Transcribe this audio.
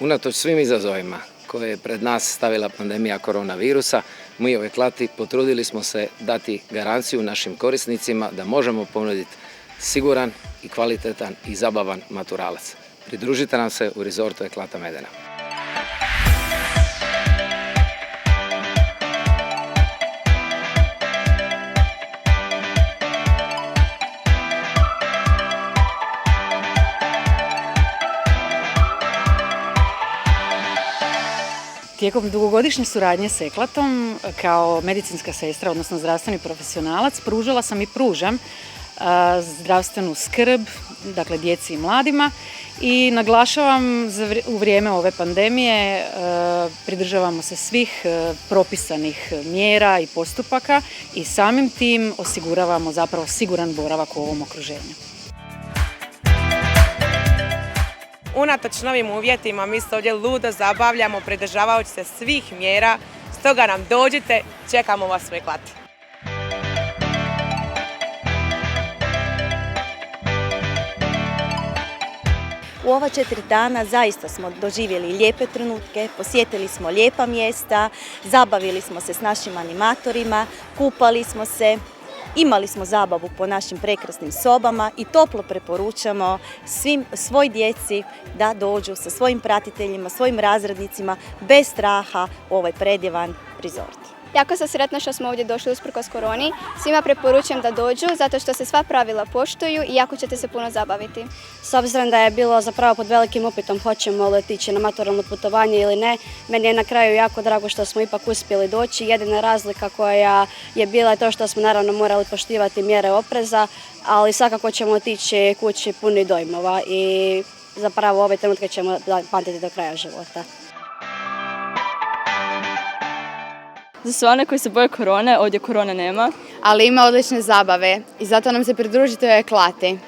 Unatoč svim izazovima koje je pred nas stavila pandemija koronavirusa, mi u Eklati potrudili smo se dati garanciju našim korisnicima da možemo ponuditi siguran i kvalitetan i zabavan maturalac. Pridružite nam se u rezortu Eklata Medena. Tijekom dugogodišnje suradnje s Eklatom kao medicinska sestra, odnosno zdravstveni profesionalac, pružala sam i pružam zdravstvenu skrb, dakle djeci i mladima, i naglašavam u vrijeme ove pandemije pridržavamo se svih propisanih mjera i postupaka i samim tim osiguravamo zapravo siguran boravak u ovom okruženju. Unatoč novim uvjetima mi se ovdje ludo zabavljamo pridržavajući se svih mjera, stoga nam dođite, čekamo vas u Eklati. U ova 4 dana zaista smo doživjeli lijepe trenutke, posjetili smo lijepa mjesta, zabavili smo se s našim animatorima, kupali smo se, imali smo zabavu po našim prekrasnim sobama i toplo preporučamo svoj djeci da dođu sa svojim pratiteljima, svojim razrednicima bez straha u ovaj predjevan rezort. Jako sam sretna što smo ovdje došli usprkos koroni. Svima preporučujem da dođu zato što se sva pravila poštuju i jako ćete se puno zabaviti. S obzirom da je bilo zapravo pod velikim upitom hoćemo li otići na maturalno putovanje ili ne, meni je na kraju jako drago što smo ipak uspjeli doći. Jedina razlika koja je bila je to što smo naravno morali poštivati mjere opreza, ali svakako ćemo otići kući puni dojmova i zapravo ove trenutke ćemo pamtiti do kraja života. Za sve one koji se boje korone, ovdje korone nema. Ali ima odlične zabave i zato nam se pridružite u Eklati.